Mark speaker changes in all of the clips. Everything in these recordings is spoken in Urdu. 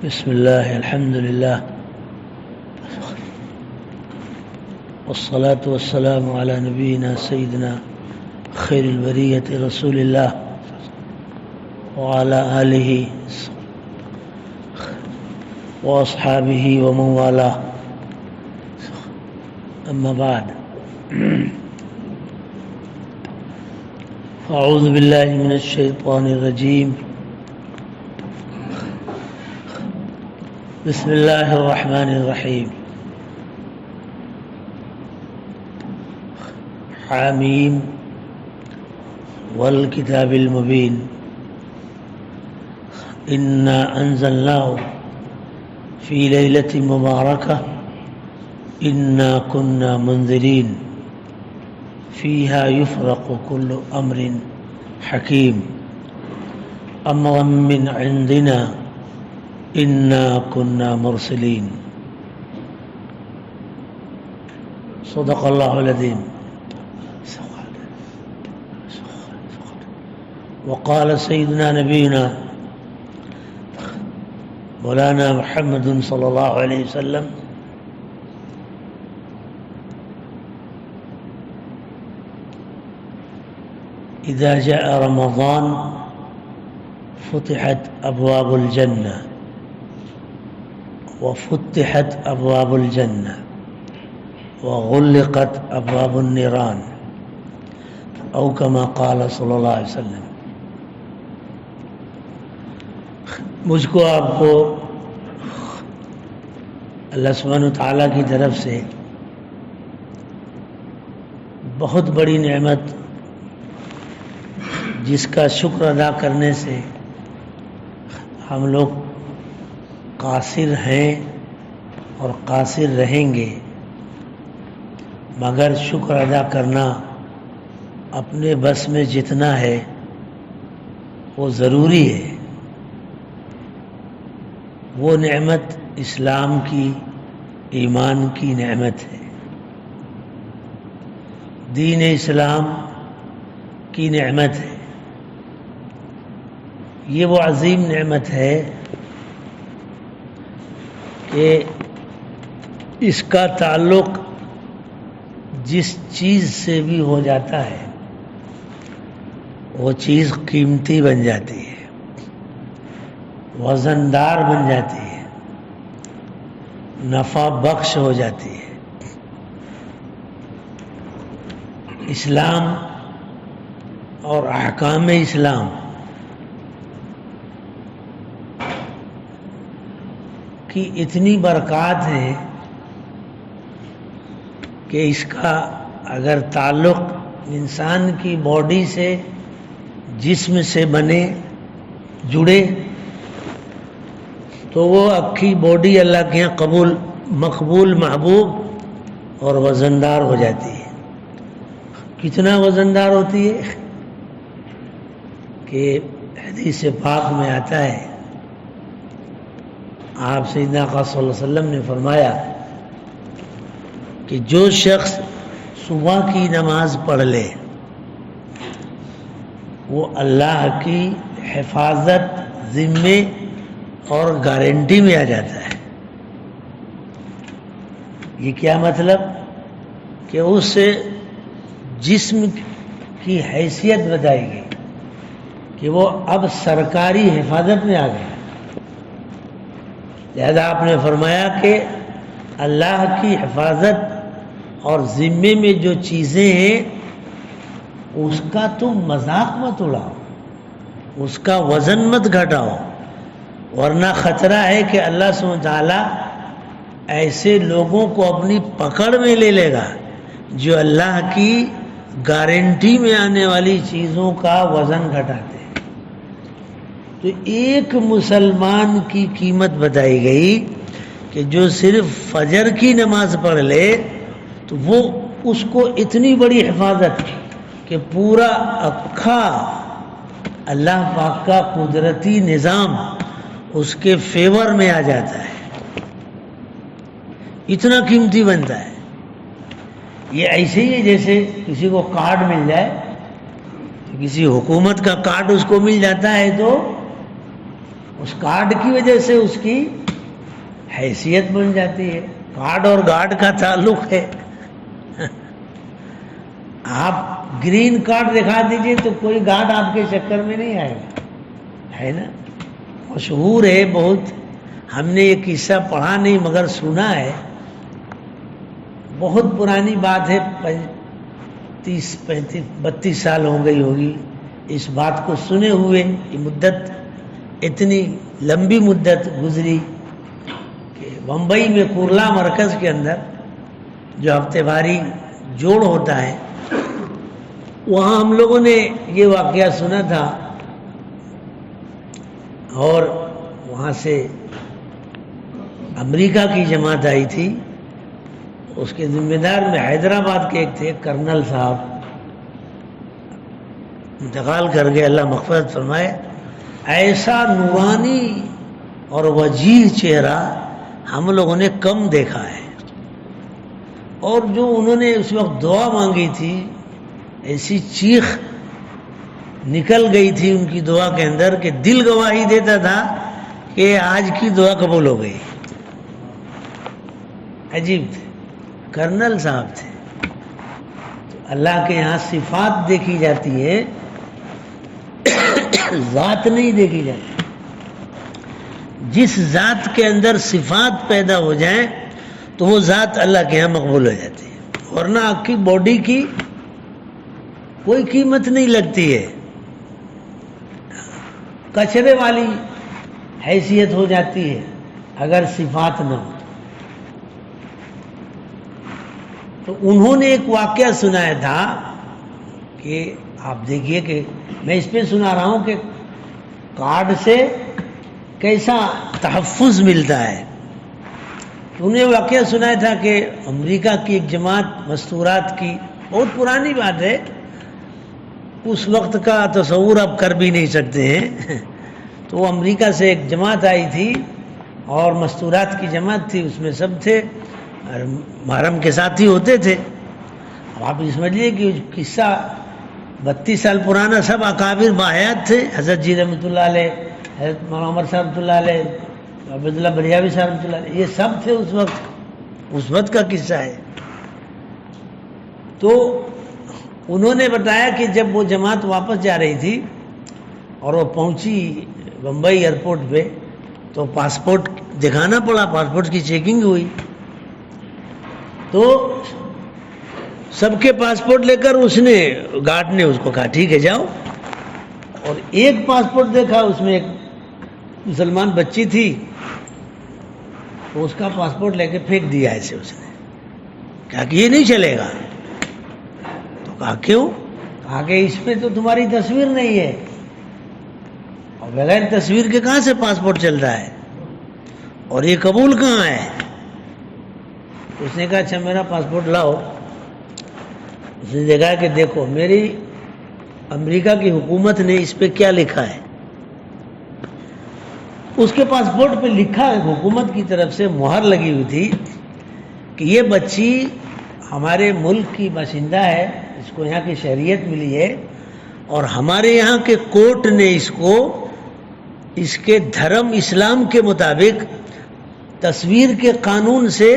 Speaker 1: بسم الله الحمد لله والصلاة والسلام على نبينا سيدنا خير البرية رسول الله وعلى آله وأصحابه ومن والاه. أما بعد، أعوذ بالله من الشيطان الرجيم. بسم الله الرحمن الرحيم. حاميم والكتاب المبين إنا أنزلناه في ليلة مباركة إنا كنا منذرين فيها يفرق كل أمر حكيم أمرا من عندنا إنا كنا مرسلين. صدق الله العظيم. وقال سيدنا نبينا مولانا محمد صلی اللہ علیہ وسلم: إذا جاء رمضان فتحت أبواب الجنة وفتحت أبواب الجنة وغلقت أبواب النيران أو كما قال صلی اللہ علیہ وسلم. مجھ کو آپ کو اللہ سبحانہ وتعالیٰ کی طرف سے بہت بڑی نعمت، جس کا شکر ادا کرنے سے ہم لوگ قاصر ہیں اور قاصر رہیں گے، مگر شکر ادا کرنا اپنے بس میں جتنا ہے وہ ضروری ہے. وہ نعمت اسلام کی، ایمان کی نعمت ہے، دین اسلام کی نعمت ہے. یہ وہ عظیم نعمت ہے کہ اس کا تعلق جس چیز سے بھی ہو جاتا ہے وہ چیز قیمتی بن جاتی ہے، وزندار بن جاتی ہے، نفع بخش ہو جاتی ہے. اسلام اور احکام اسلام کی اتنی برکات ہے کہ اس کا اگر تعلق انسان کی باڈی سے، جسم سے بنے، جڑے، تو وہ اکھی باڈی اللہ کے یہاں مقبول، محبوب اور وزندار ہو جاتی ہے. کتنا وزندار ہوتی ہے کہ حدیث پاک میں آتا ہے، آپ سیدنا آقا صلی اللہ علیہ وسلم نے فرمایا کہ جو شخص صبح کی نماز پڑھ لے وہ اللہ کی حفاظت، ذمے اور گارنٹی میں آ جاتا ہے. یہ کیا مطلب؟ کہ اس سے جسم کی حیثیت بتائے گی کہ وہ اب سرکاری حفاظت میں آ گیا. لہذا آپ نے فرمایا کہ اللہ کی حفاظت اور ذمے میں جو چیزیں ہیں اس کا تم مذاق مت اڑاؤ، اس کا وزن مت گھٹاؤ، ورنہ خطرہ ہے کہ اللہ سبحانہ تعالیٰ ایسے لوگوں کو اپنی پکڑ میں لے لے گا جو اللہ کی گارنٹی میں آنے والی چیزوں کا وزن گھٹاتے ہیں. تو ایک مسلمان کی قیمت بتائی گئی کہ جو صرف فجر کی نماز پڑھ لے تو وہ اس کو اتنی بڑی حفاظت کہ پورا اکھا اللہ پاک کا قدرتی نظام اس کے فیور میں آ جاتا ہے، اتنا قیمتی بنتا ہے. یہ ایسے ہی ہے جیسے کسی کو کارڈ مل جائے، کسی حکومت کا کارڈ اس کو مل جاتا ہے تو اس کارڈ کی وجہ سے اس کی حیثیت بن جاتی ہے. کارڈ اور گارڈ کا تعلق ہے. آپ گرین کارڈ دکھا دیجئے تو کوئی گارڈ آپ کے چکر میں نہیں آئے گا, ہے نا. مشہور ہے بہت, ہم نے یہ قصہ پڑھا نہیں مگر سنا ہے, بہت پرانی بات ہے, 32 سال ہو گئی ہوگی اس بات کو سنے ہوئے. یہ مدت اتنی لمبی مدت گزری کہ بمبئی میں کرلا مرکز کے اندر جو ہفتے واری جوڑ ہوتا ہے, وہاں ہم لوگوں نے یہ واقعہ سنا تھا, اور وہاں سے امریکہ کی جماعت آئی تھی. اس کے ذمہ دار میں حیدرآباد کے ایک تھے کرنل صاحب, انتقال کر گئے, اللہ مغفرت فرمائے. ایسا نورانی اور وجیح چہرہ ہم لوگوں نے کم دیکھا ہے. اور جو انہوں نے اس وقت دعا مانگی تھی, ایسی چیخ نکل گئی تھی ان کی دعا کے اندر کہ دل گواہی دیتا تھا کہ آج کی دعا قبول ہو گئی. عجیب تھے, کرنل صاحب تھے. تو اللہ کے یہاں صفات دیکھی جاتی ہے, ذات نہیں دیکھی جاتی. جس ذات کے اندر صفات پیدا ہو جائیں تو وہ ذات اللہ کے یہاں مقبول ہو جاتی ہے, ورنہ آپ کی باڈی کی کوئی قیمت نہیں لگتی ہے, کچرے والی حیثیت ہو جاتی ہے اگر صفات نہ ہو. تو انہوں نے ایک واقعہ سنایا تھا کہ آپ دیکھیے کہ میں اس پہ سنا رہا ہوں کہ کارڈ سے کیسا تحفظ ملتا ہے. انہوں نے واقعہ سنایا تھا کہ امریکہ کی ایک جماعت مستورات کی, بہت پرانی بات ہے, اس وقت کا تصور آپ کر بھی نہیں سکتے ہیں. تو وہ امریکہ سے ایک جماعت آئی تھی اور مستورات کی جماعت تھی, اس میں سب تھے, محرم کے ساتھی ہوتے تھے. اب آپ سمجھیے کہ قصہ 32 سال پرانا, سب اکابر باحیات تھے, حضرت جی رحمۃ اللہ علیہ, حضرت مولانا عمر صاحب رحمۃ اللہ علیہ, عبداللہ بریاوی صاحب رحمۃ اللہ علیہ, یہ سب تھے اس وقت. اس وقت کا قصہ ہے. تو انہوں نے بتایا کہ جب وہ جماعت واپس جا رہی تھی اور وہ پہنچی بمبئی ایئرپورٹ پہ, تو پاسپورٹ دکھانا پڑا, پاسپورٹ کی چیکنگ ہوئی. تو سب کے پاسپورٹ لے کر اس نے, گارڈ نے اس کو کہا ٹھیک ہے جاؤ. اور ایک پاسپورٹ دیکھا, اس میں ایک مسلمان بچی تھی, تو اس کا پاسپورٹ لے کے پھینک دیا ایسے. اس نے کہا کہ یہ نہیں چلے گا. تو کہا کیوں؟ کہا کہ اس پہ تو تمہاری تصویر نہیں ہے, اور بغیر تصویر کے کہاں سے پاسپورٹ چلتا ہے, اور یہ قبول کہاں ہے؟ اس نے کہا اچھا میرا پاسپورٹ لاؤ. اس نے دیکھا کہ دیکھو میری امریکہ کی حکومت نے اس پہ کیا لکھا ہے. اس کے پاسپورٹ پہ لکھا ہے, حکومت کی طرف سے مہر لگی ہوئی تھی کہ یہ بچی ہمارے ملک کی باشندہ ہے, اس کو یہاں کی شہریت ملی ہے, اور ہمارے یہاں کے کورٹ نے اس کو اس کے دھرم اسلام کے مطابق تصویر کے قانون سے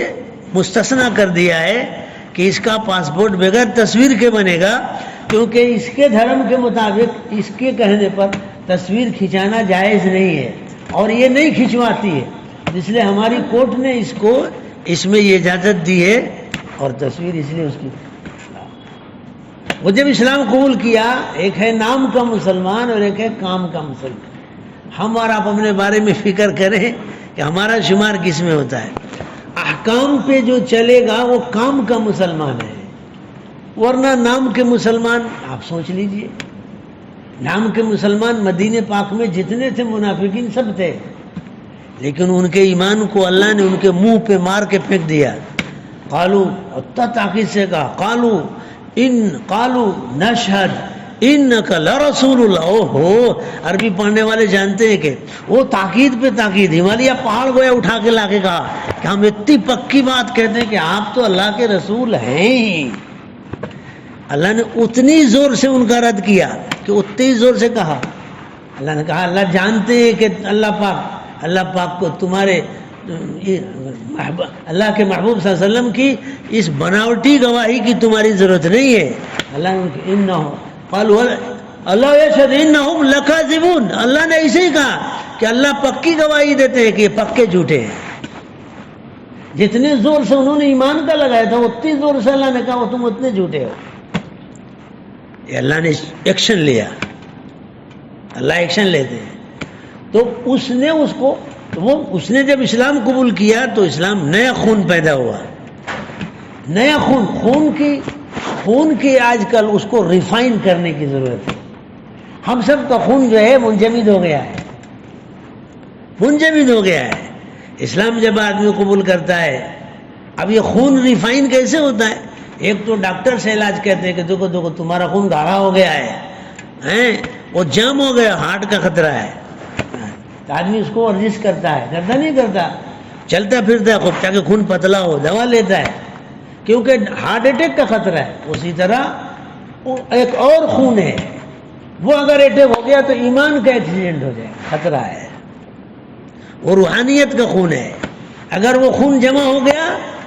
Speaker 1: مستثنا کر دیا ہے کہ اس کا پاسپورٹ بغیر تصویر کے بنے گا, کیونکہ اس کے دھرم کے مطابق اس کے کہنے پر تصویر کھنچانا جائز نہیں ہے, اور یہ نہیں کھنچواتی ہے, اس لیے ہماری کورٹ نے اس کو اس میں یہ اجازت دی ہے, اور تصویر اس لیے اس کی. وہ جب اسلام قبول کیا, ایک ہے نام کا مسلمان اور ایک ہے کام کا مسلمان. ہم اور آپ اپنے بارے میں فکر کریں کہ ہمارا شمار کس میں ہوتا ہے. احکام پہ جو چلے گا وہ کام کا مسلمان ہے, ورنہ نام کے مسلمان آپ سوچ لیجئے, نام کے مسلمان مدینے پاک میں جتنے تھے منافقین سب تھے, لیکن ان کے ایمان کو اللہ نے ان کے منہ پہ مار کے پھینک دیا. قالو, اتنا تاکید سے کہا, قالو نشہد انک لرسول اللہ. ہو عربی پڑھنے والے جانتے ہیں کہ وہ تاکید پہ تاکید, ہمالیہ پہاڑ گویا اٹھا کے لا کے کہا کہ ہم اتنی پکی بات کہتے ہیں کہ آپ تو اللہ کے رسول ہیں ہی. اللہ نے اتنی زور سے ان کا رد کیا کہ اتنی زور سے کہا اللہ نے کہا اللہ جانتے ہیں کہ اللہ پاک کو تمہارے اللہ کے محبوب صلی اللہ علیہ وسلم کی اس بناوٹی گواہی کی تمہاری ضرورت نہیں ہے. اللہ نے انہم قالوا اللہ یشہد انہم لکاذبون، اللہ نے اسے ہی کہا کہ اللہ پکی گواہی دیتے ہیں کہ یہ پکے جھوٹے ہیں. جتنے زور سے انہوں نے ایمان کا لگایا تھا اتنی زور سے اللہ نے کہا وہ تم اتنے جھوٹے ہو. یہ اللہ نے ایکشن لیا، اللہ ایکشن لیتے ہیں. تو اس نے جب اسلام قبول کیا تو اسلام نیا خون پیدا ہوا، نیا خون کی آج کل اس کو ریفائن کرنے کی ضرورت ہے. ہم سب کا خون جو ہے منجمد ہو گیا ہے. اسلام جب آدمی قبول کرتا ہے، اب یہ خون ریفائن کیسے ہوتا ہے؟ ایک تو ڈاکٹر سے علاج کہتے ہیں کہ دیکھو تمہارا خون گاڑھا ہو گیا ہے، وہ جام ہو گیا، ہارٹ کا خطرہ ہے. تو آدمی اس کو ورزش کرتا ہے، کرتا نہیں کرتا، چلتا پھرتا ہے خوب تاکہ خون پتلا ہو، دوا لیتا ہے کیونکہ ہارٹ اٹیک کا خطرہ ہے. اسی طرح ایک اور خون ہے، وہ اگر اٹیک ہو گیا تو ایمان کا ایکسیڈنٹ ہو جائے، خطرہ ہے. وہ روحانیت کا خون ہے. اگر وہ خون جمع ہو گیا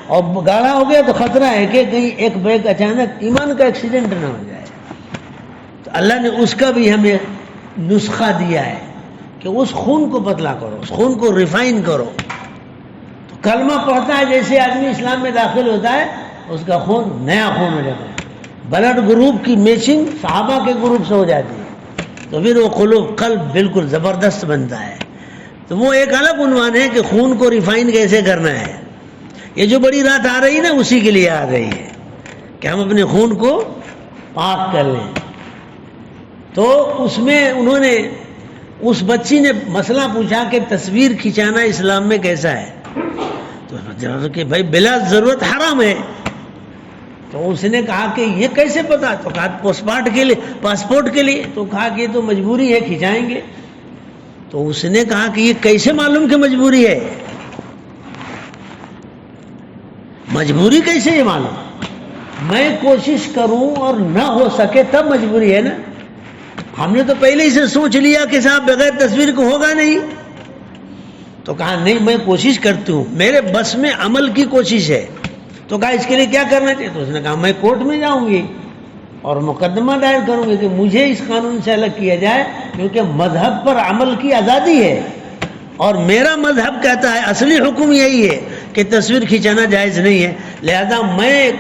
Speaker 1: اور گاڑھا ہو گیا تو خطرہ ہے کہ کہیں ایک بیگ اچانک ایمان کا ایکسیڈنٹ نہ ہو جائے. تو اللہ نے اس کا بھی ہمیں نسخہ دیا ہے کہ اس خون کو پتلا کرو، اس خون کو ریفائن کرو. تو کلمہ پڑھتا ہے جیسے آدمی اسلام میں داخل ہوتا ہے اس کا خون نیا خون ہو جاتا ہے. بلڈ گروپ کی میچنگ صحابہ کے گروپ سے ہو جاتی ہے تو پھر وہ قلب بالکل زبردست بنتا ہے. تو وہ ایک الگ عنوان ہے کہ خون کو ریفائن کیسے کرنا ہے. یہ جو بڑی رات آ رہی ہے نا اسی کے لیے آ رہی ہے کہ ہم اپنے خون کو پاک کر لیں. تو اس میں انہوں نے اس بچی نے مسئلہ پوچھا کہ تصویر کھنچانا اسلام میں کیسا ہے؟ تو کہ بھائی بلا ضرورت حرام ہے. تو اس نے کہا کہ یہ کیسے پتا؟ تو کہا پاسپورٹ کے لیے. تو کہا کہ یہ تو مجبوری ہے، کھنچائیں گے. تو اس نے کہا کہ یہ کیسے معلوم کہ مجبوری ہے؟ مجبوری کیسے یہ معلوم؟ میں کوشش کروں اور نہ ہو سکے تب مجبوری ہے نا. ہم نے تو پہلے ہی سے سوچ لیا کہ صاحب بغیر تصویر کو ہوگا نہیں. تو کہا نہیں میں کوشش کرتی ہوں، میرے بس میں عمل کی کوشش ہے. تو کہا اس کے لیے کیا کرنا چاہیے؟ تو اس نے کہا میں کورٹ میں جاؤں گی اور مقدمہ دائر کروں گی کہ مجھے اس قانون سے الگ کیا جائے کیونکہ مذہب پر عمل کی آزادی ہے اور میرا مذہب کہتا ہے اصلی حکم یہی ہے کہ تصویر کھینچانا جائز نہیں ہے. لہذا میں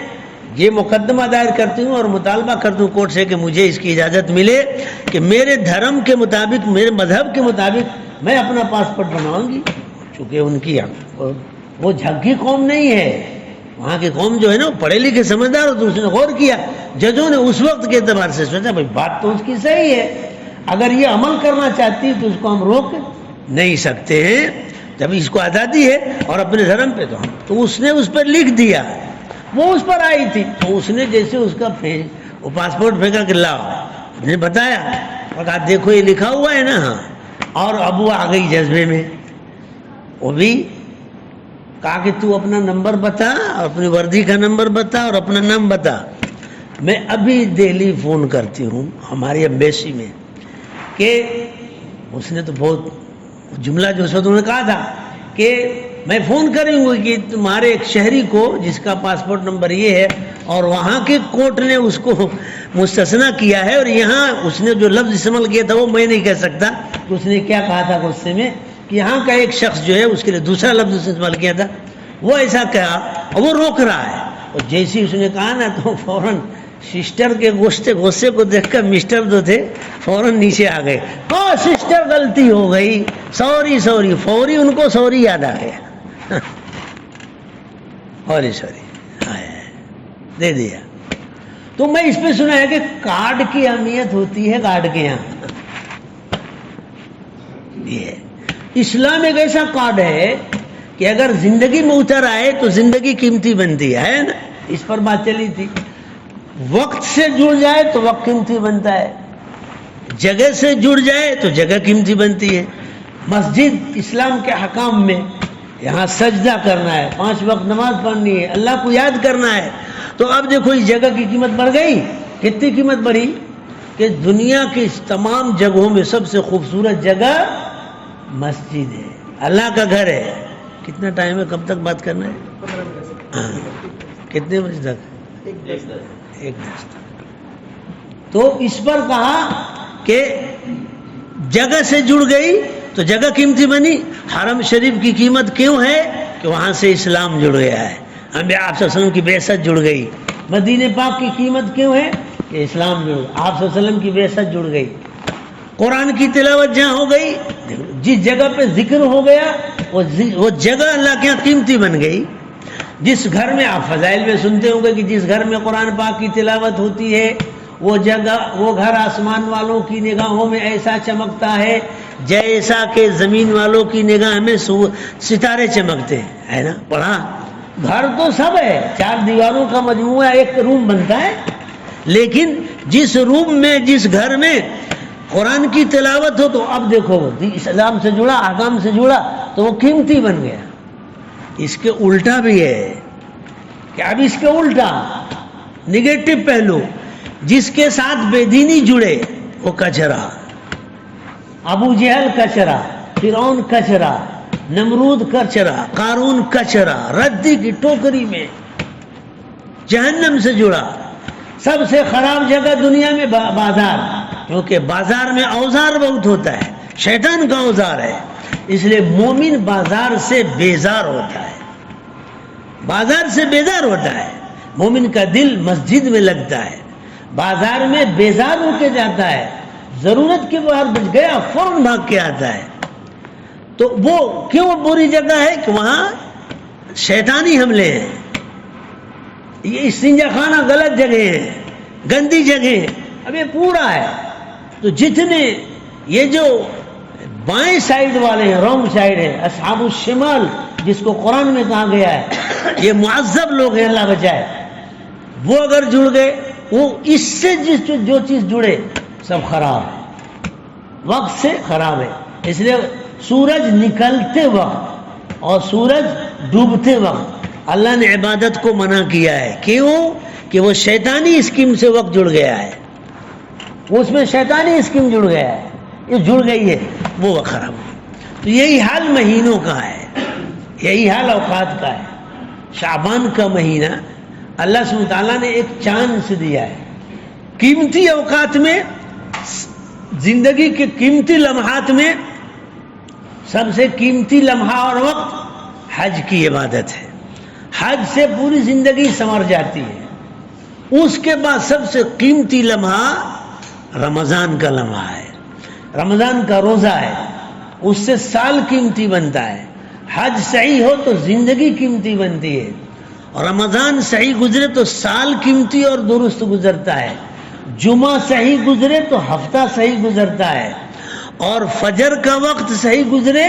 Speaker 1: یہ مقدمہ دائر کرتی ہوں اور مطالبہ کرتی ہوں کورٹ سے کہ مجھے اس کی اجازت ملے کہ میرے دھرم کے مطابق، میرے مذہب کے مطابق میں اپنا پاسپورٹ بناؤں گی. چونکہ ان کی وہ جھگی قوم نہیں ہے، وہاں کی قوم جو ہے نا پڑھے لکھے سمجھدار ہو. تو اس نے غور کیا، ججوں نے اس وقت کے اعتبار سے سوچا بھائی بات تو اس کی صحیح ہے، اگر یہ عمل کرنا چاہتی ہے تو اس کو ہم روک نہیں سکتے ہیں جب اس کو آزادی ہے اور اپنے دھرم پہ. تو اس نے اس پر لکھ دیا، وہ اس پر آئی تھی. تو اس نے جیسے اس کا وہ پاسپورٹ پھینکا کہ لاؤ، اس نے بتایا اور کہا دیکھو یہ لکھا ہوا ہے نا. ہاں. اور اب وہ آ گئی جذبے میں، وہ بھی کہا کہ تو اپنا نمبر بتا اور اپنی وردی کا نمبر بتا اور اپنا نام بتا. میں ابھی دہلی فون کرتی ہوں ہماری ایمبیسی میں کہ اس نے تو بہت جملہ جو اس وقت انہوں نے کہا تھا کہ میں فون کروں گی کہ تمہارے ایک شہری کو جس کا پاسپورٹ نمبر یہ ہے اور وہاں کے کورٹ نے اس کو مستثنا کیا ہے اور یہاں اس نے جو لفظ استعمال کیا تھا وہ میں نہیں کہہ سکتا کہ اس نے کیا کہا تھا غصے میں، کہ یہاں کا ایک شخص جو ہے اس کے لیے دوسرا لفظ اس نے استعمال کیا تھا، وہ ایسا کہا اور وہ روک رہا ہے. اور جیسے اس نے کہا نا تو فوراً سسٹر کے غصے کو دیکھ کر مسٹر جو تھے فوراً نیچے آ گئے. ہاں سسٹر غلطی ہو گئی، سوری فوری ان کو سوری یاد آ گیا. سوری دے دیا. تو میں اس پہ سنا ہے کہ کارڈ کی اہمیت ہوتی ہے کارڈ کے یہاں. یہ اسلام ایک ایسا کارڈ ہے کہ اگر زندگی میں اتر آئے تو زندگی قیمتی بنتی ہے نا. اس پر بات چلی تھی. وقت سے جڑ جائے تو وقت قیمتی بنتا ہے، جگہ سے جڑ جائے تو جگہ قیمتی بنتی ہے. مسجد اسلام کے حکام میں یہاں سجدہ کرنا ہے، 5 وقت نماز پڑھنی ہے، اللہ کو یاد کرنا ہے. تو اب دیکھو اس جگہ کی قیمت بڑھ گئی. کتنی قیمت بڑھی کہ دنیا کی تمام جگہوں میں سب سے خوبصورت جگہ مسجد ہے، اللہ کا گھر ہے۔ کتنا ٹائم ہے؟ کب تک بات کرنا ہے؟ ہاں، کتنے بجے تک؟ 1:10 تک۔ تو اس پر کہا کہ جگہ سے جڑ گئی تو جگہ قیمتی بنی۔ حرم شریف کی قیمت کیوں ہے؟ کہ وہاں سے اسلام جڑ گیا ہے، انبیاء آپ صلی اللہ علیہ وسلم کی بعثت جڑ گئی۔ مدینہ پاک کی قیمت کیوں ہے؟ کہ اسلام جڑ گیا، آپ صلی اللہ علیہ وسلم کی بعثت جڑ گئی۔ قرآن کی تلاوت جہاں ہو گئی، جس جگہ پہ ذکر ہو گیا وہ جگہ اللہ کے یہاں قیمتی بن گئی۔ جس گھر میں آپ فضائل میں سنتے ہوں گے کہ جس گھر میں قرآن پاک کی تلاوت ہوتی ہے وہ جگہ، وہ گھر آسمان والوں کی نگاہوں میں ایسا چمکتا ہے جیسا کہ زمین والوں کی نگاہ میں ستارے چمکتے ہیں، ہے نا؟ پڑھا؟ گھر تو سب ہے، 4 دیواروں کا مجموعہ ایک روم بنتا ہے، لیکن جس روم میں، جس گھر میں قرآن کی تلاوت ہو تو اب دیکھو اسلام سے جڑا، احکام سے جڑا تو وہ قیمتی بن گیا۔ اس کے الٹا بھی ہے کہ اب اس کے الٹا نگیٹو پہلو، جس کے ساتھ بے دینی جڑے وہ کچرا، ابو جہل کچرا، فرعون کچرا، نمرود کچرا، قارون کچرا، ردی کی ٹوکری میں جہنم سے جڑا۔ سب سے خراب جگہ دنیا میں بازار، کیونکہ بازار میں اوزار بہت ہوتا ہے، شیطان کا اوزار ہے، اس لیے مومن بازار سے بیزار ہوتا ہے، بازار سے بیزار ہوتا ہے۔ مومن کا دل مسجد میں لگتا ہے، بازار میں بیزار ہو کے جاتا ہے، ضرورت کے باہر بچ گیا فوراً بھاگ کے آتا ہے۔ تو وہ کیوں بری جگہ ہے؟ کہ وہاں شیطانی حملے ہیں، یہ استنجا خانہ غلط جگہ ہے، گندی جگہ ہے، اب یہ پورا ہے۔ تو جتنے یہ جو بائیں سائیڈ والے ہیں، رونگ سائیڈ ہے، اصحاب الشمال جس کو قرآن میں کہا گیا ہے، یہ معذب لوگ ہیں، اللہ بچائے۔ وہ اگر جڑ گئے، وہ اس سے جو چیز جڑے سب خراب ہے، وقت سے خراب ہے۔ اس لیے سورج نکلتے وقت اور سورج ڈوبتے وقت اللہ نے عبادت کو منع کیا ہے۔ کیوں؟ کہ وہ شیطانی اسکیم سے وقت جڑ گیا ہے، اس میں شیطانی اسکیم جڑ گیا ہے، یہ جڑ گئی ہے، وہ خراب ہے۔ تو یہی حال مہینوں کا ہے، یہی حال اوقات کا ہے۔ شعبان کا مہینہ اللہ سبحانہ تعالیٰ نے ایک چاند سے دیا ہے۔ قیمتی اوقات میں، زندگی کے قیمتی لمحات میں سب سے قیمتی لمحہ اور وقت حج کی عبادت ہے۔ حج سے پوری زندگی سنور جاتی ہے۔ اس کے بعد سب سے قیمتی لمحہ رمضان کا لمحہ ہے، رمضان کا روزہ ہے، اس سے سال قیمتی بنتا ہے۔ حج صحیح ہو تو زندگی قیمتی بنتی ہے، اور رمضان صحیح گزرے تو سال قیمتی اور درست گزرتا ہے، جمعہ صحیح گزرے تو ہفتہ صحیح گزرتا ہے، اور فجر کا وقت صحیح گزرے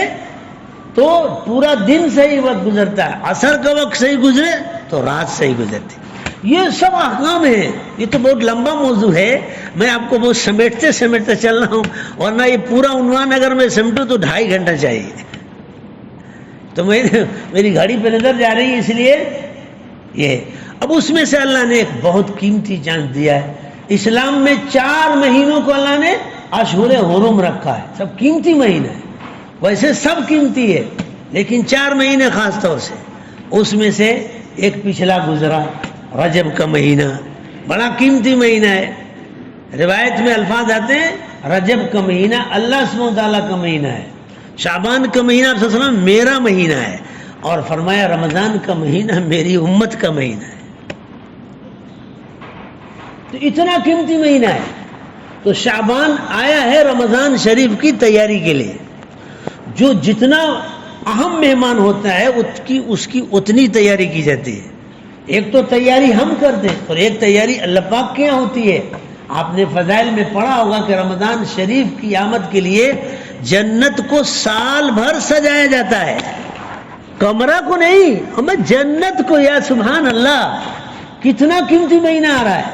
Speaker 1: تو پورا دن صحیح وقت گزرتا ہے، عصر کا وقت صحیح گزرے تو رات صحیح گزرتی ہے۔ یہ سب احکام ہیں۔ یہ تو بہت لمبا موضوع ہے، میں آپ کو بہت سمیٹتے سمیٹتے چل رہا ہوں، ورنہ یہ پورا عنوان اگر میں سمیٹوں تو 2.5 گھنٹہ چاہیے۔ تو میری گھڑی پہ نظر جا رہی ہے، اس لیے یہ اب اس میں سے اللہ نے ایک بہت قیمتی چاند دیا ہے۔ اسلام میں 4 مہینوں کو اللہ نے اشہر حرم رکھا ہے، سب قیمتی مہینہ ہے، ویسے سب قیمتی ہے لیکن 4 مہینے خاص طور سے۔ اس میں سے ایک پچھلا گزرا رجب کا مہینہ، بڑا قیمتی مہینہ ہے۔ روایت میں الفاظ آتے ہیں رجب کا مہینہ اللہ سبحانہ وتعالیٰ کا مہینہ ہے، شعبان کا مہینہ آپ صلی اللہ علیہ وسلم میرا مہینہ ہے، اور فرمایا رمضان کا مہینہ میری امت کا مہینہ ہے۔ تو اتنا قیمتی مہینہ ہے۔ تو شعبان آیا ہے رمضان شریف کی تیاری کے لیے۔ جو جتنا اہم مہمان ہوتا ہے اس کی اتنی تیاری کی جاتی ہے۔ ایک تو تیاری ہم کرتے ہیں اور ایک تیاری اللہ پاک کے یہاں ہوتی ہے۔ آپ نے فضائل میں پڑھا ہوگا کہ رمضان شریف کی آمد کے لیے جنت کو سال بھر سجایا جاتا ہے، کمرہ کو نہیں، ہمیں جنت کو۔ یا سبحان اللہ، کتنا قیمتی مہینہ آ رہا ہے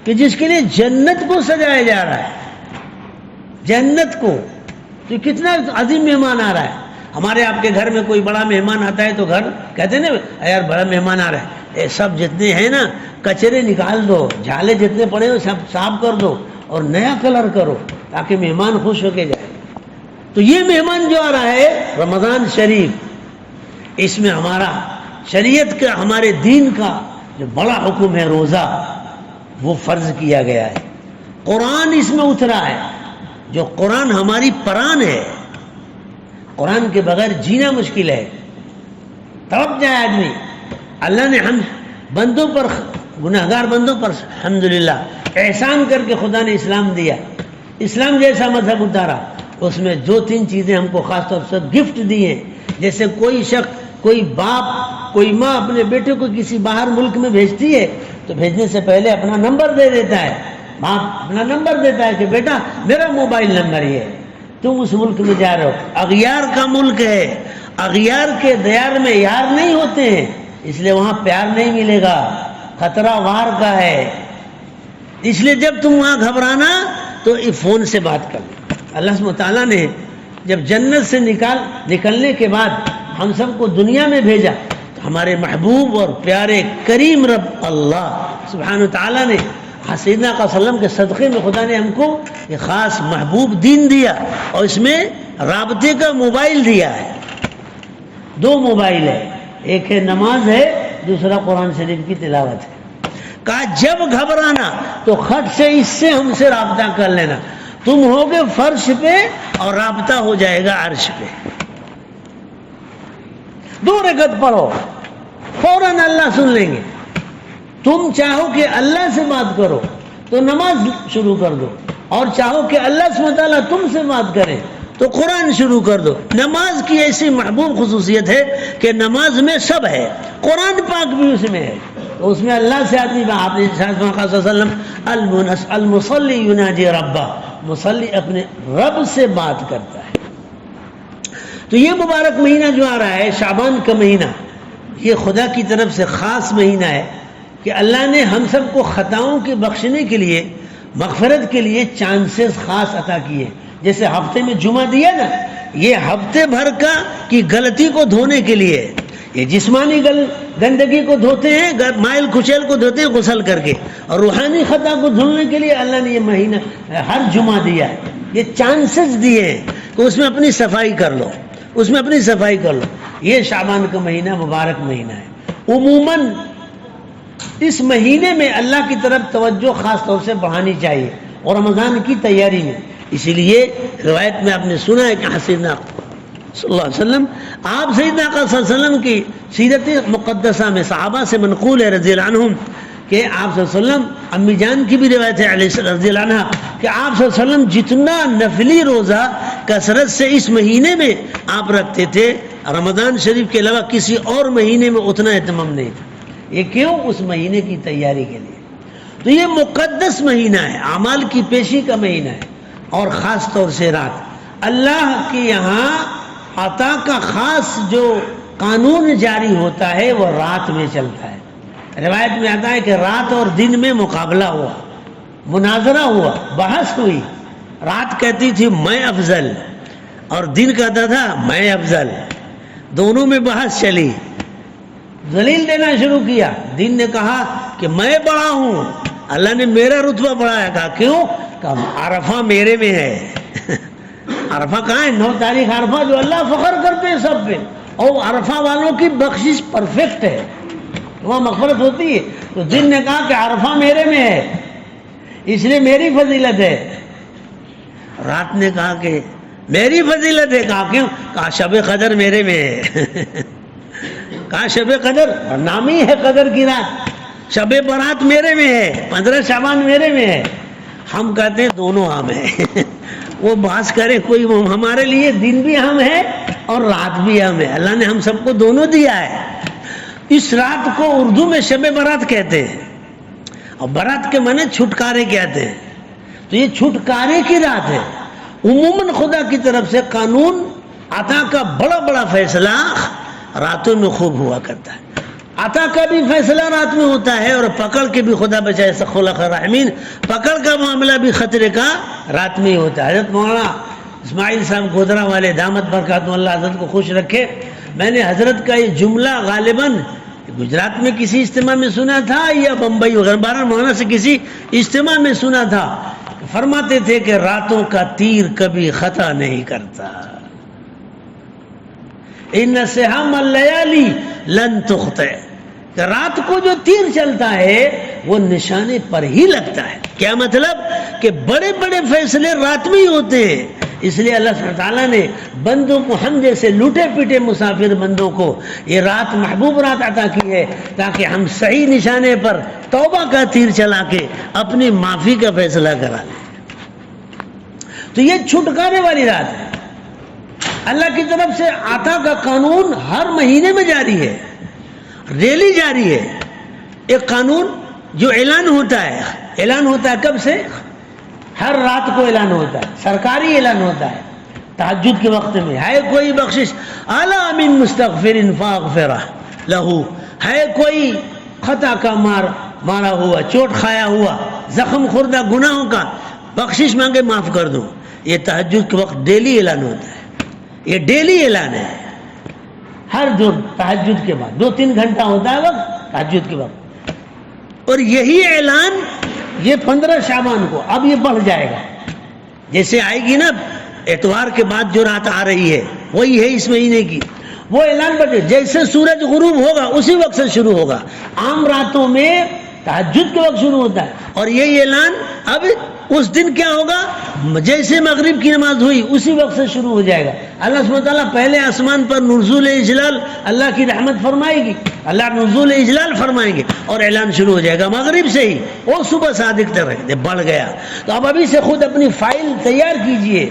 Speaker 1: کہ جس کے لیے جنت کو سجایا جا رہا ہے، جنت کو۔ تو کتنا عظیم مہمان آ رہا ہے۔ ہمارے آپ کے گھر میں کوئی بڑا مہمان آتا ہے تو گھر کہتے ہیں نا یار بڑا مہمان آ رہا ہے، سب جتنے ہیں نا کچرے نکال دو، جھالے جتنے پڑے ہو سب صاف کر دو، اور نیا کلر کرو تاکہ مہمان خوش ہو کے جائے۔ تو یہ مہمان جو آ رہا ہے رمضان شریف، اس میں ہمارا شریعت کا، ہمارے دین کا جو بڑا حکم ہے روزہ، وہ فرض کیا گیا ہے۔ قرآن اس میں اترا ہے، جو قرآن ہماری پران ہے۔ قرآن کے بغیر جینا مشکل ہے، تڑپ جائے آدمی۔ اللہ نے ہم بندوں پر، گناہگار بندوں پر الحمدللہ احسان کر کے خدا نے اسلام دیا، اسلام جیسا مذہب اتارا۔ اس میں 2-3 چیزیں ہم کو خاص طور سے گفٹ دی ہیں۔ جیسے کوئی شخص، کوئی باپ، کوئی ماں اپنے بیٹے کو کسی باہر ملک میں بھیجتی ہے تو بھیجنے سے پہلے اپنا نمبر دے دیتا ہے، باپ اپنا نمبر دیتا ہے کہ بیٹا میرا موبائل نمبر یہ ہے، تم اس ملک میں جا رہے ہو، اغیار کا ملک ہے، اغیار کے دیار میں یار نہیں ہوتے ہیں، اس لیے وہاں پیار نہیں ملے گا، خطرہ وار کا ہے۔ اس لیے جب تم وہاں گھبرانا تو فون سے بات کر لو۔ اللہ سبحانہ تعالیٰ نے جب جنت سے نکلنے کے بعد ہم سب کو دنیا میں بھیجا تو ہمارے محبوب اور پیارے کریم رب اللہ سبحانہ تعالیٰ نے سیدنا صلی اللہ علیہ وسلم کے صدقے میں خدا نے ہم کو یہ خاص محبوب دین دیا، اور اس میں رابطے کا موبائل دیا ہے۔ 2 موبائل ہے، ایک ہے نماز ہے، دوسرا قرآن شریف کی تلاوت ہے۔ کہا جب گھبرانا تو خط سے اس سے ہم سے رابطہ کر لینا، تم ہوگے فرش پہ اور رابطہ ہو جائے گا عرش پہ۔ 2 رکعت پڑھو، فوراً اللہ سن لیں گے۔ تم چاہو کہ اللہ سے بات کرو تو نماز شروع کر دو، اور چاہو کہ اللہ سبحانہ تعالیٰ تم سے بات کرے تو قرآن شروع کر دو۔ نماز کی ایسی محبوب خصوصیت ہے کہ نماز میں سب ہے، قرآن پاک بھی اس میں ہے، تو اس میں اللہ سے آدمی، آپ نے صلی اللہ علیہ وسلم المصلی یناجی ربہ، مصلی اپنے رب سے بات کرتا ہے۔ تو یہ مبارک مہینہ جو آ رہا ہے شعبان کا مہینہ، یہ خدا کی طرف سے خاص مہینہ ہے کہ اللہ نے ہم سب کو خطاؤں کے بخشنے کے لیے، مغفرت کے لیے چانسز خاص عطا کیے۔ جیسے ہفتے میں جمعہ دیا نا، یہ ہفتے بھر کی غلطی کو دھونے کے لیے، یہ جسمانی گندگی کو دھوتے ہیں، مائل کچیل کو دھوتے ہیں غسل کر کے، اور روحانی خطا کو دھلنے کے لیے اللہ نے یہ مہینہ ہر جمعہ دیا ہے۔ یہ چانسز دیے ہیں کہ اس میں اپنی صفائی کر لو، اس میں اپنی صفائی کر لو۔ یہ شعبان کا مہینہ مبارک مہینہ ہے۔ عموماً اس مہینے میں اللہ کی طرف توجہ خاص طور سے بڑھانی چاہیے، اور رمضان کی تیاری میں۔ اسی لیے روایت میں آپ نے سنا ہے کہ سیدنا صلی اللہ علیہ وسلم، آپ سیدنا صلی اللہ علیہ وسلم کی سیرت مقدسہ میں صحابہ سے منقول ہے رضی اللہ عنہم کہ آپ صلی اللہ علیہ وسلم، امی جان کی بھی روایت ہے رضی اللہ عنہ کہ آپ صلی اللہ علیہ وسلم جتنا نفلی روزہ کثرت سے اس مہینے میں آپ رکھتے تھے، رمضان شریف کے علاوہ کسی اور مہینے میں اتنا اہتمام نہیں تھا۔ یہ کیوں؟ اس مہینے کی تیاری کے لیے۔ تو یہ مقدس مہینہ ہے، اعمال کی پیشی کا مہینہ ہے، اور خاص طور سے رات، اللہ کے یہاں عطا کا خاص جو قانون جاری ہوتا ہے وہ رات میں چلتا ہے۔ روایت میں آتا ہے کہ رات اور دن میں مقابلہ ہوا، مناظرہ ہوا، بحث ہوئی۔ رات کہتی تھی میں افضل، اور دن کہتا تھا میں افضل، دونوں میں بحث چلی، دلیل دینا شروع کیا۔ دن نے کہا کہ میں بڑا ہوں، اللہ نے میرا رتبہ بڑھایا۔ کہا کیوں؟ کہا عرفہ میرے میں ہے۔ عرفہ کہاں ہے؟ 9 تاریخ عرفہ، جو اللہ فخر کرتے ہیں سب پہ، اور عرفہ والوں کی بخشش پرفیکٹ ہے، وہاں مغفرت ہوتی ہے۔ تو دن نے کہا کہ عرفہ میرے میں ہے، اس لیے میری فضیلت ہے۔ رات نے کہا کہ میری فضیلت ہے۔ کہا کیوں؟ کہا شب قدر میرے میں ہے۔ کہا شب قدر نامی ہے قدر کی رات، شب برات میرے میں ہے، 15 شعبان میرے میں ہے۔ ہم کہتے ہیں دونوں ہم ہیں۔ وہ بحث کرے کوئی، ہمارے لیے دن بھی ہم ہے اور رات بھی ہم ہے۔ اللہ نے ہم سب کو دونوں دیا ہے۔ اس رات کو اردو میں شب برات کہتے ہیں، اور برات کے معنی چھٹکارے کہتے ہیں۔ تو یہ چھٹکارے کی رات ہے۔ عموماً خدا کی طرف سے قانون عطا کا بڑا بڑا فیصلہ راتوں میں خوب ہوا کرتا ہے۔ عطا کا بھی فیصلہ رات میں ہوتا ہے، اور پکڑ کے بھی، خدا بچائے خلق الرحمین، پکڑ کا معاملہ بھی خطرے کا رات میں ہی ہوتا ہے۔ حضرت مولانا اسماعیل صاحب گودرا والے دامت برکاتہ اللہ حضرت کو خوش رکھے، میں نے حضرت کا یہ جملہ غالباً گجرات میں کسی اجتماع میں سنا تھا یا بمبئی وغیرہ، مولانا سے کسی اجتماع میں سنا تھا۔ فرماتے تھے کہ راتوں کا تیر کبھی خطا نہیں کرتا. ان سہام اللیالی لن تخطئ، کہ رات کو جو تیر چلتا ہے وہ نشانے پر ہی لگتا ہے. کیا مطلب؟ کہ بڑے بڑے فیصلے رات میں ہی ہوتے ہیں. اس لیے اللہ سبحانہ تعالیٰ نے بندوں کو، ہم جیسے لوٹے پیٹے مسافر بندوں کو یہ رات محبوب رات عطا کی ہے تاکہ ہم صحیح نشانے پر توبہ کا تیر چلا کے اپنی معافی کا فیصلہ کرا لیں. تو یہ چھٹکارے والی رات ہے. اللہ کی طرف سے عطا کا قانون ہر مہینے میں جاری ہے، ریلی جاری ہے. ایک قانون جو اعلان ہوتا ہے کب سے؟ ہر رات کو اعلان ہوتا ہے، سرکاری اعلان ہوتا ہے تہجد کے وقت میں. ہے کوئی بخشش الا من مستغفر فاغفرہ لہو، ہے کوئی خطا کا مارا ہوا، چوٹ کھایا ہوا، زخم خوردہ گناہوں کا، بخشش مانگے معاف کر دوں. یہ تہجد کے وقت ڈیلی اعلان ہوتا ہے. یہ ڈیلی اعلان ہے ہر جو تہجد کے بعد 2-3 گھنٹہ ہوتا ہے وقت تہجد کے وقت. اور یہی اعلان یہ 15 شعبان کو اب یہ بڑھ جائے گا. جیسے آئے گی نا اتوار کے بعد جو رات آ رہی ہے وہی ہے اس مہینے کی، وہ اعلان بڑھے. جیسے سورج غروب ہوگا اسی وقت سے شروع ہوگا. عام راتوں میں تہجد کے وقت شروع ہوتا ہے اور یہی اعلان اب اس دن کیا ہوگا؟ جیسے مغرب کی نماز ہوئی اسی وقت سے شروع ہو جائے گا. اللہ سبحانہ تعالیٰ پہلے آسمان پر نزول اجلال، اللہ کی رحمت فرمائے گی، اللہ نزول اجلال فرمائیں گے اور اعلان شروع ہو جائے گا مغرب سے ہی. وہ صبح صادق تک رہتے بڑھ گیا. تو اب ابھی سے خود اپنی فائل تیار کیجئے.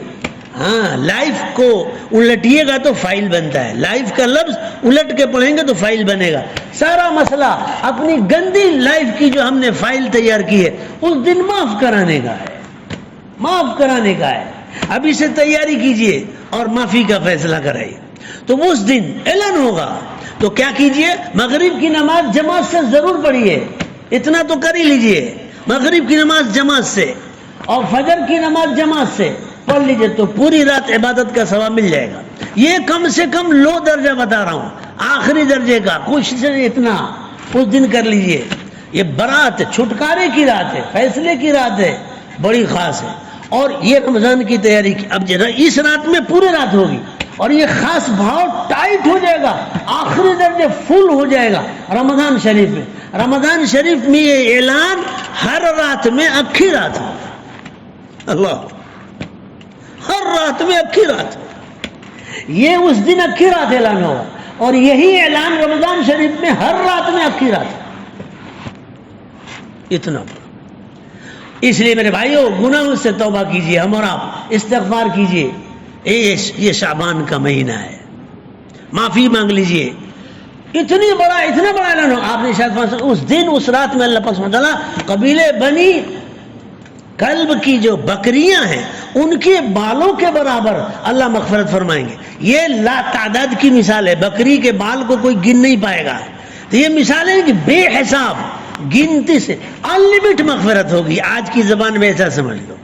Speaker 1: ہاں، لائف کو الٹیے گا تو فائل بنتا ہے. لائف کا لفظ الٹ کے پڑھیں گے تو فائل بنے گا. سارا مسئلہ اپنی گندی لائف کی جو ہم نے فائل تیار کی ہے اس دن معاف کرانے کا ہے، معاف کرانے کا ہے. ابھی سے تیاری کیجئے اور معافی کا فیصلہ کرائیے. تو اس دن اعلان ہوگا. تو کیا کیجئے؟ مغرب کی نماز جماعت سے ضرور پڑھیے، اتنا تو کر ہی لیجئے. مغرب کی نماز جماعت سے اور فجر کی نماز جماعت سے پڑھ لیجئے تو پوری رات عبادت کا ثواب مل جائے گا. یہ کم سے کم لو درجہ بتا رہا ہوں، آخری درجے کا کچھ سے اتنا اس دن کر لیجئے. یہ برات چھٹکارے کی رات ہے، فیصلے کی رات ہے، بڑی خاص ہے. اور یہ رمضان کی تیاری کی اب اس رات میں پوری رات ہوگی اور یہ خاص بھاؤ ٹائٹ ہو جائے گا، آخری درجے فل ہو جائے گا رمضان شریف میں. رمضان شریف میں یہ اعلان ہر رات میں اکھی رات ہو. اللہ، ہر رات میں اکھی رات، یہ اس دن اکھی رات اعلان ہوگا. اور یہی اعلان رمضان شریف میں ہر رات میں اکھی رات. اتنا اس لیے میرے بھائیوں گناہوں سے توبہ کیجئے، ہم اور آپ استغفار کیجئے. یہ شعبان کا مہینہ ہے، معافی مانگ لیجئے. اتنا بڑا اعلان ہو. آپ نے شاید اس دن اس رات میں اللہ پاک سبحانہ تعالیٰ قبیلے بنی کلب کی جو بکریاں ہیں ان کے بالوں کے برابر اللہ مغفرت فرمائیں گے. یہ لا تعداد کی مثال ہے، بکری کے بال کو کوئی گن نہیں پائے گا. تو یہ مثال ہے کہ بے حساب گنتی سے انلمٹ مغفرت ہوگی. آج کی زبان میں ایسا سمجھ لو.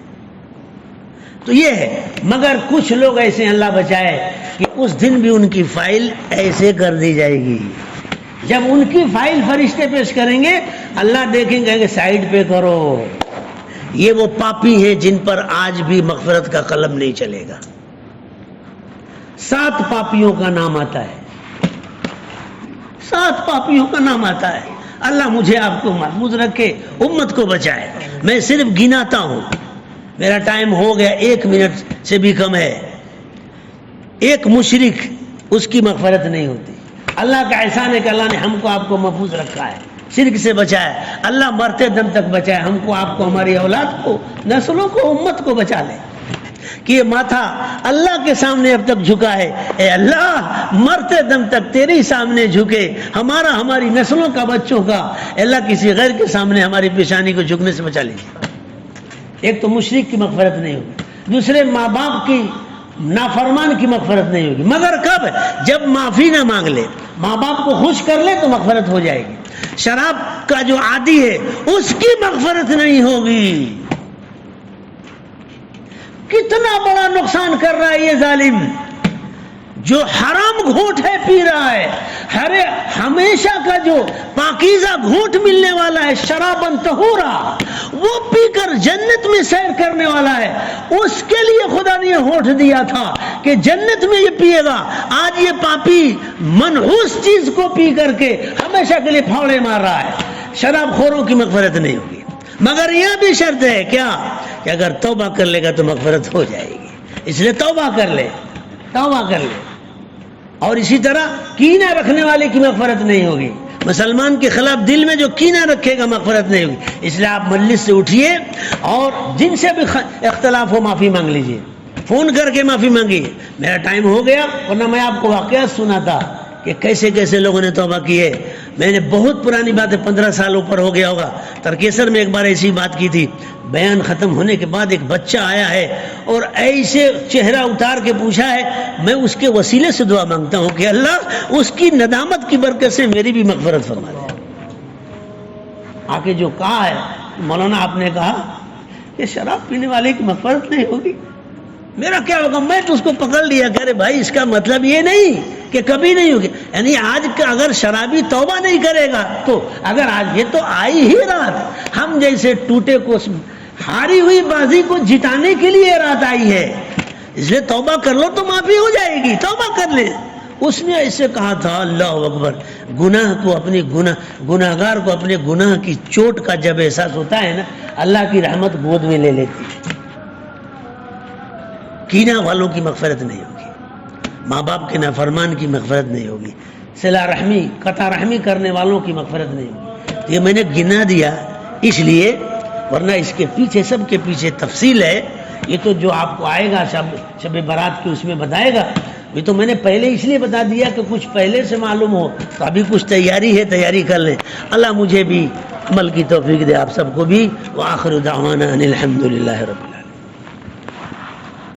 Speaker 1: تو یہ ہے. مگر کچھ لوگ ایسے اللہ بچائے کہ اس دن بھی ان کی فائل ایسے کر دی جائے گی. جب ان کی فائل فرشتے پیش کریں گے اللہ دیکھیں گے کہ سائڈ پہ کرو، یہ وہ پاپی ہیں جن پر آج بھی مغفرت کا قلم نہیں چلے گا. 7 پاپیوں کا نام آتا ہے، 7 پاپیوں کا نام آتا ہے. اللہ مجھے آپ کو محفوظ رکھے، امت کو بچائے. میں صرف گناتا ہوں، میرا ٹائم ہو گیا، 1 منٹ سے بھی کم ہے. ایک مشرک، اس کی مغفرت نہیں ہوتی. اللہ کا احسان ہے کہ اللہ نے ہم کو آپ کو محفوظ رکھا ہے، شرک سے بچائے. اللہ مرتے دم تک بچائے ہم کو، آپ کو، ہماری اولاد کو، نسلوں کو، امت کو بچا لے. کہ یہ ماتھا اللہ کے سامنے اب تک جھکا ہے. اے اللہ مرتے دم تک تیرے سامنے جھکے، ہمارا، ہماری نسلوں کا، بچوں کا. اللہ کسی غیر کے سامنے ہماری پیشانی کو جھکنے سے بچا لیجیے. ایک تو مشرک کی مغفرت نہیں ہوگی، دوسرے ماں باپ کی نافرمان کی مغفرت نہیں ہوگی. مگر کب؟ جب معافی نہ مانگ لے، ماں باپ کو خوش کر لے تو مغفرت ہو جائے گی. شراب کا جو عادی ہے اس کی مغفرت نہیں ہوگی. کتنا بڑا نقصان کر رہا ہے یہ ظالم جو حرام گھونٹ ہے پی رہا ہے، ہمیشہ کا جو پاکیزہ گھونٹ ملنے والا ہے شرابن طہورا، وہ پی کر جنت میں سیر کرنے والا ہے، اس کے لیے خدا نے یہ ہونٹ دیا تھا کہ جنت میں یہ پیے گا۔ آج یہ پاپی منحوس چیز کو پی کر کے ہمیشہ کے لیے پھاوڑے مار رہا ہے۔ شراب خوروں کی مغفرت نہیں ہوگی، مگر یہ بھی شرط ہے کیا کہ اگر توبہ کر لے گا تو مغفرت ہو جائے گی، اس لیے توبہ کر لے، توبہ کر لے۔ اور اسی طرح کینہ رکھنے والے کی مغفرت نہیں ہوگی، مسلمان کے خلاف دل میں جو کینہ رکھے گا مغفرت نہیں ہوگی۔ اس لیے آپ مجلس سے اٹھیے اور جن سے بھی اختلاف ہو معافی مانگ لیجئے، فون کر کے معافی مانگیے۔ میرا ٹائم ہو گیا، ورنہ میں آپ کو واقعات سناتا کہ کیسے کیسے لوگوں نے توبہ کی ہے۔ میں نے بہت پرانی بات ہے، 15 سال اوپر ہو گیا ہوگا، ترکیسر میں ایک بار ایسی بات کی تھی۔ بیان ختم ہونے کے بعد ایک بچہ آیا ہے اور ایسے چہرہ اتار کے پوچھا ہے، میں اس کے وسیلے سے دعا مانگتا ہوں کہ اللہ اس کی ندامت کی برکت سے میری بھی مغفرت فرما دے۔ آگے جو کہا ہے مولانا، آپ نے کہا کہ شراب پینے والے کی مغفرت نہیں ہوگی، میرا کیا ہوگا؟ میں تو اس کو پکڑ لیا کہ ارے بھائی اس کا مطلب یہ نہیں کہ کبھی نہیں ہوگی، یعنی آج کا اگر شرابی توبہ نہیں کرے گا تو اگر آج یہ تو آئی ہی رات، ہم جیسے ٹوٹے کو ہاری ہوئی بازی کو جتانے کے لیے رات آئی ہے، اس لیے توبہ کر لو تو معافی ہو جائے گی، توبہ کر لے۔ اس نے ایسے کہا تھا، اللہ اکبر، گناہ کو اپنے گناہگار کو اپنے گناہ کی چوٹ کا جب احساس ہوتا ہے نا، اللہ کی رحمت گود میں لے لیتی ہے۔ کینہ والوں کی مغفرت نہیں ہوگی، ماں باپ کے نافرمان کی مغفرت نہیں ہوگی، صلہ رحمی قطع رحمی کرنے والوں کی مغفرت نہیں ہوگی۔ یہ میں نے گنا دیا اس لیے، ورنہ اس کے پیچھے سب کے پیچھے تفصیل ہے۔ یہ تو جو آپ کو آئے گا شب برات کی اس میں بتائے گا، یہ تو میں نے پہلے اس لیے بتا دیا کہ کچھ پہلے سے معلوم ہو، تو ابھی کچھ تیاری ہے، تیاری کر لیں۔ اللہ مجھے بھی عمل کی توفیق دے، آپ سب کو بھی۔ وآخر دعوانا ان الحمدللہ رب العالمین۔